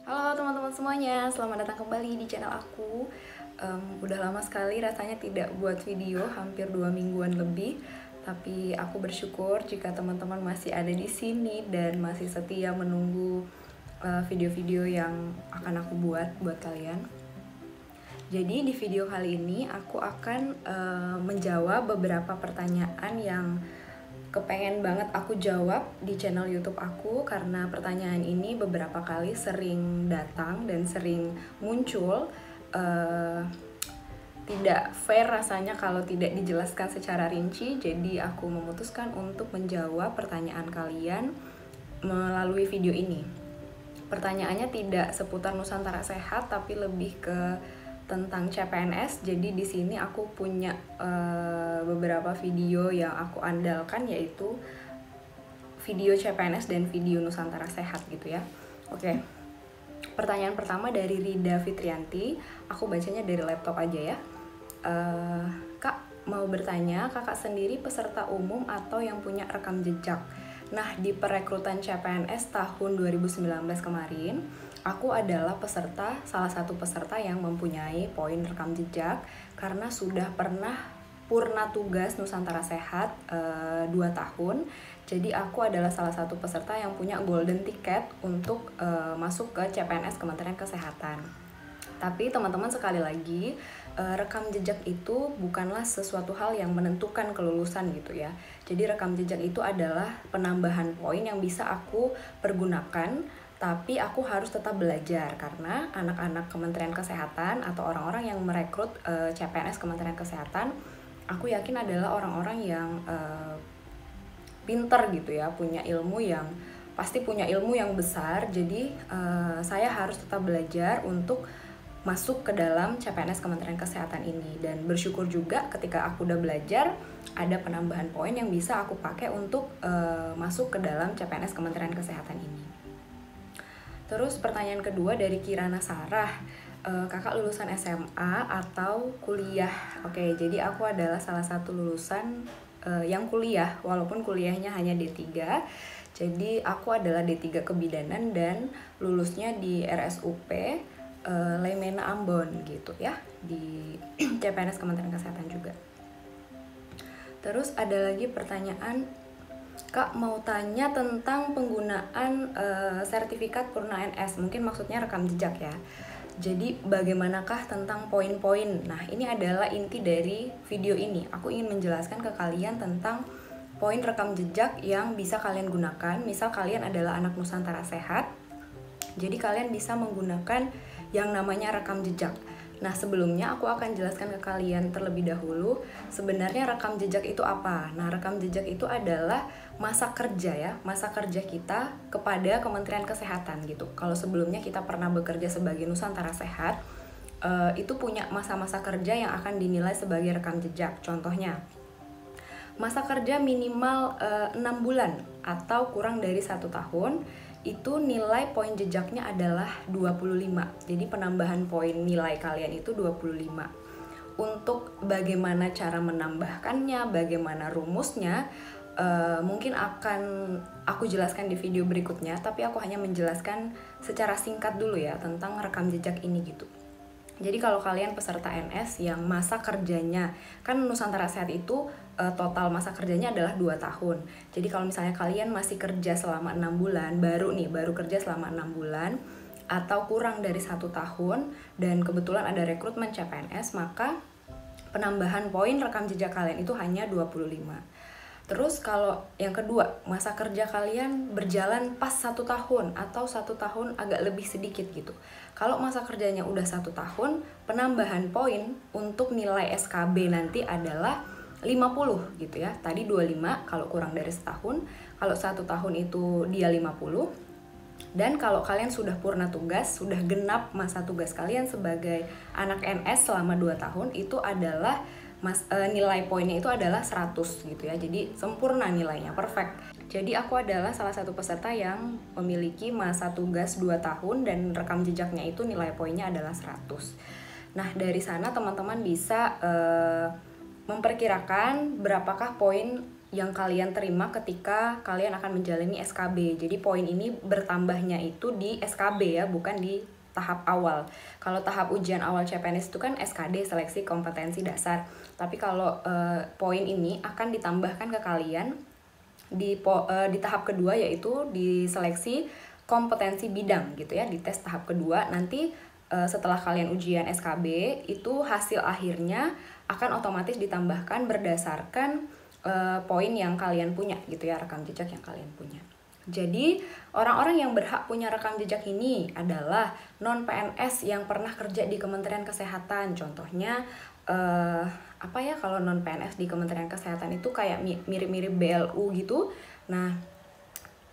Halo teman-teman semuanya, selamat datang kembali di channel aku. Udah lama sekali rasanya tidak buat video, hampir 2 mingguan lebih. Tapi aku bersyukur jika teman-teman masih ada di sini dan masih setia menunggu video-video yang akan aku buat kalian. Jadi di video kali ini aku akan menjawab beberapa pertanyaan yang kepengen banget aku jawab di channel YouTube aku, karena pertanyaan ini beberapa kali sering datang dan sering muncul. Tidak fair rasanya kalau tidak dijelaskan secara rinci, jadi aku memutuskan untuk menjawab pertanyaan kalian melalui video ini. Pertanyaannya tidak seputar Nusantara Sehat, tapi lebih ke tentang CPNS. Jadi di sini aku punya beberapa video yang aku andalkan, yaitu video CPNS dan video Nusantara Sehat gitu ya. Oke. Pertanyaan pertama dari Rida Fitrianti. Aku bacanya dari laptop aja ya. Kak, mau bertanya, kakak sendiri peserta umum atau yang punya rekam jejak? Nah, di perekrutan CPNS tahun 2019 kemarin, aku adalah salah satu peserta yang mempunyai poin rekam jejak karena sudah pernah purna tugas Nusantara Sehat 2 tahun. Jadi aku adalah salah satu peserta yang punya golden ticket untuk masuk ke CPNS Kementerian Kesehatan. Tapi teman-teman, sekali lagi, rekam jejak itu bukanlah sesuatu hal yang menentukan kelulusan gitu ya. Jadi rekam jejak itu adalah penambahan poin yang bisa aku pergunakan, tapi aku harus tetap belajar karena anak-anak Kementerian Kesehatan atau orang-orang yang merekrut CPNS Kementerian Kesehatan, aku yakin adalah orang-orang yang pinter gitu ya, pasti punya ilmu yang besar. Jadi saya harus tetap belajar untuk masuk ke dalam CPNS Kementerian Kesehatan ini, dan bersyukur juga ketika aku udah belajar ada penambahan poin yang bisa aku pakai untuk masuk ke dalam CPNS Kementerian Kesehatan ini. Terus pertanyaan kedua dari Kirana Sarah, kakak lulusan SMA atau kuliah? Oke, jadi aku adalah salah satu lulusan yang kuliah, walaupun kuliahnya hanya D3. Jadi aku adalah D3 Kebidanan dan lulusnya di RSUP Lemena Ambon gitu ya, di CPNS Kementerian Kesehatan juga. Terus ada lagi pertanyaan, Kak mau tanya tentang penggunaan sertifikat Purna NS, mungkin maksudnya rekam jejak ya. Jadi bagaimanakah tentang poin-poin? Nah, ini adalah inti dari video ini. Aku ingin menjelaskan ke kalian tentang poin rekam jejak yang bisa kalian gunakan. Misal kalian adalah anak Nusantara Sehat, jadi kalian bisa menggunakan yang namanya rekam jejak. Nah, sebelumnya aku akan jelaskan ke kalian terlebih dahulu sebenarnya rekam jejak itu apa. Nah, rekam jejak itu adalah masa kerja ya, masa kerja kita kepada Kementerian Kesehatan gitu. Kalau sebelumnya kita pernah bekerja sebagai Nusantara Sehat, itu punya masa-masa kerja yang akan dinilai sebagai rekam jejak. Contohnya, masa kerja minimal 6 bulan atau kurang dari 1 tahun, itu nilai poin jejaknya adalah 25. Jadi penambahan poin nilai kalian itu 25. Untuk bagaimana cara menambahkannya, bagaimana rumusnya, mungkin akan aku jelaskan di video berikutnya, tapi aku hanya menjelaskan secara singkat dulu ya tentang rekam jejak ini gitu. Jadi kalau kalian peserta NS yang masa kerjanya, kan Nusantara Sehat itu total masa kerjanya adalah 2 tahun. Jadi kalau misalnya kalian masih kerja selama 6 bulan, baru kerja selama 6 bulan, atau kurang dari 1 tahun, dan kebetulan ada rekrutmen CPNS, maka penambahan poin rekam jejak kalian itu hanya 25. Terus kalau yang kedua, masa kerja kalian berjalan pas 1 tahun atau 1 tahun agak lebih sedikit gitu. Kalau masa kerjanya udah 1 tahun, penambahan poin untuk nilai SKB nanti adalah 50 gitu ya. Tadi 25 kalau kurang dari setahun, kalau 1 tahun itu dia 50. Dan kalau kalian sudah purna tugas, sudah genap masa tugas kalian sebagai anak NS selama 2 tahun, itu adalah nilai poinnya itu adalah 100 gitu ya. Jadi sempurna nilainya, perfect. Jadi aku adalah salah satu peserta yang memiliki masa tugas 2 tahun dan rekam jejaknya itu nilai poinnya adalah 100. Nah, dari sana teman-teman bisa memperkirakan berapakah poin yang kalian terima ketika kalian akan menjalani SKB. Jadi poin ini bertambahnya itu di SKB ya, bukan di tahap awal. Kalau tahap ujian awal CPNS itu kan SKD, seleksi kompetensi dasar. Tapi kalau poin ini akan ditambahkan ke kalian di tahap kedua, yaitu di seleksi kompetensi bidang gitu ya, di tes tahap kedua. Nanti setelah kalian ujian SKB itu hasil akhirnya akan otomatis ditambahkan berdasarkan poin yang kalian punya gitu ya, rekam jejak yang kalian punya. Jadi orang-orang yang berhak punya rekam jejak ini adalah non-PNS yang pernah kerja di Kementerian Kesehatan. Contohnya apa ya, kalau non-PNS di Kementerian Kesehatan itu kayak mirip-mirip BLU gitu. Nah,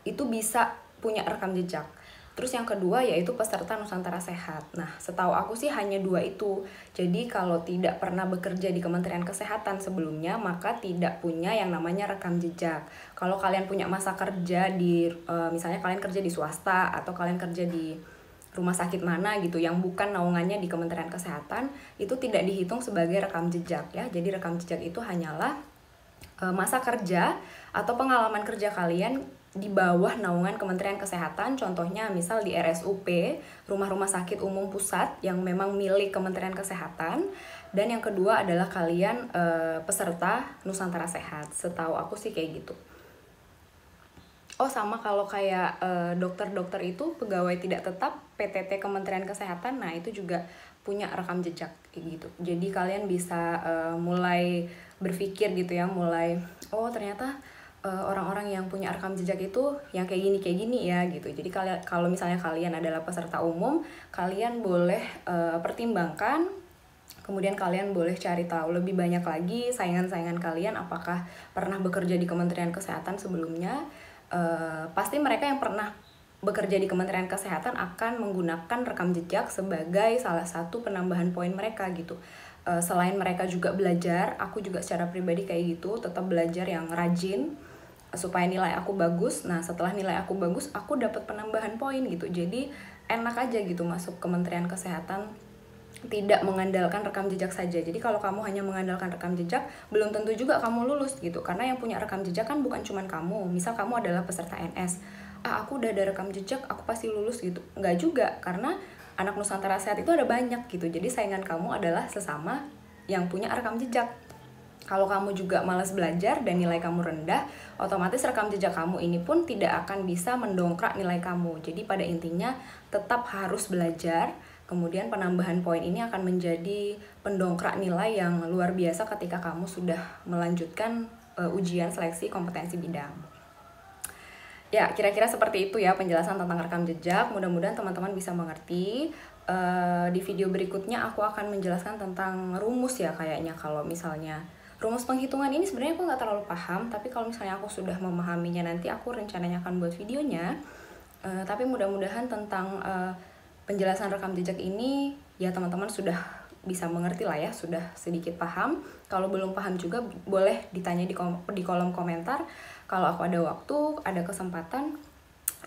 itu bisa punya rekam jejak. Terus yang kedua yaitu peserta Nusantara Sehat. Nah, setahu aku sih hanya 2 itu. Jadi kalau tidak pernah bekerja di Kementerian Kesehatan sebelumnya, maka tidak punya yang namanya rekam jejak. Kalau kalian punya masa kerja di, misalnya kalian kerja di swasta atau kalian kerja di rumah sakit mana gitu yang bukan naungannya di Kementerian Kesehatan, itu tidak dihitung sebagai rekam jejak ya. Jadi rekam jejak itu hanyalah masa kerja atau pengalaman kerja kalian di bawah naungan Kementerian Kesehatan. Contohnya misal di RSUP, rumah-rumah sakit umum pusat yang memang milik Kementerian Kesehatan. Dan yang kedua adalah kalian peserta Nusantara Sehat. Setahu aku sih kayak gitu. Oh, sama kalau kayak dokter-dokter itu pegawai tidak tetap PTT Kementerian Kesehatan, nah itu juga punya rekam jejak gitu. Jadi kalian bisa mulai berpikir gitu ya, mulai oh ternyata orang-orang yang punya rekam jejak itu yang kayak gini ya gitu. Jadi kalau misalnya kalian adalah peserta umum, kalian boleh pertimbangkan, kemudian kalian boleh cari tahu lebih banyak lagi saingan-saingan kalian apakah pernah bekerja di Kementerian Kesehatan sebelumnya. Pasti mereka yang pernah bekerja di Kementerian Kesehatan akan menggunakan rekam jejak sebagai salah satu penambahan poin mereka gitu. Selain mereka juga belajar, aku juga secara pribadi kayak gitu, tetap belajar yang rajin supaya nilai aku bagus. Nah, setelah nilai aku bagus, aku dapat penambahan poin gitu. Jadi enak aja gitu masuk Kementerian Kesehatan, tidak mengandalkan rekam jejak saja. Jadi kalau kamu hanya mengandalkan rekam jejak, belum tentu juga kamu lulus gitu. Karena yang punya rekam jejak kan bukan cuma kamu. Misal kamu adalah peserta NS, aku udah ada rekam jejak, aku pasti lulus gitu. Enggak juga, karena anak Nusantara Sehat itu ada banyak gitu. Jadi saingan kamu adalah sesama yang punya rekam jejak. Kalau kamu juga malas belajar dan nilai kamu rendah, otomatis rekam jejak kamu ini pun tidak akan bisa mendongkrak nilai kamu. Jadi pada intinya tetap harus belajar. Kemudian penambahan poin ini akan menjadi pendongkrak nilai yang luar biasa ketika kamu sudah melanjutkan ujian seleksi kompetensi bidang. Ya, kira-kira seperti itu ya penjelasan tentang rekam jejak. Mudah-mudahan teman-teman bisa mengerti. Di video berikutnya aku akan menjelaskan tentang rumus ya kayaknya. Kalau misalnya rumus penghitungan ini sebenarnya aku nggak terlalu paham, tapi kalau misalnya aku sudah memahaminya nanti aku rencananya akan buat videonya. Tapi mudah-mudahan tentang penjelasan rekam jejak ini ya teman-teman sudah bisa mengerti lah ya, sudah sedikit paham. Kalau belum paham juga boleh ditanya di kolom komentar. Kalau aku ada waktu, ada kesempatan,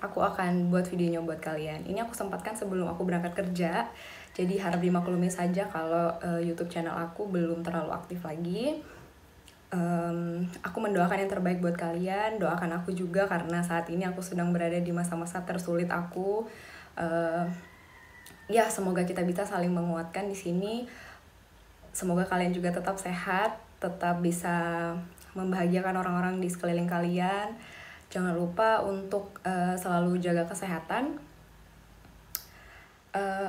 aku akan buat videonya buat kalian. Ini aku sempatkan sebelum aku berangkat kerja, jadi harap dimaklumi saja kalau YouTube channel aku belum terlalu aktif lagi. Aku mendoakan yang terbaik buat kalian, doakan aku juga karena saat ini aku sedang berada di masa-masa tersulit aku. Ya, semoga kita bisa saling menguatkan di sini. Semoga kalian juga tetap sehat, tetap bisa membahagiakan orang-orang di sekeliling kalian. Jangan lupa untuk selalu jaga kesehatan.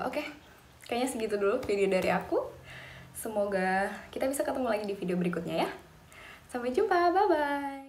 Oke, kayaknya segitu dulu video dari aku. Semoga kita bisa ketemu lagi di video berikutnya ya. Sampai jumpa, bye-bye.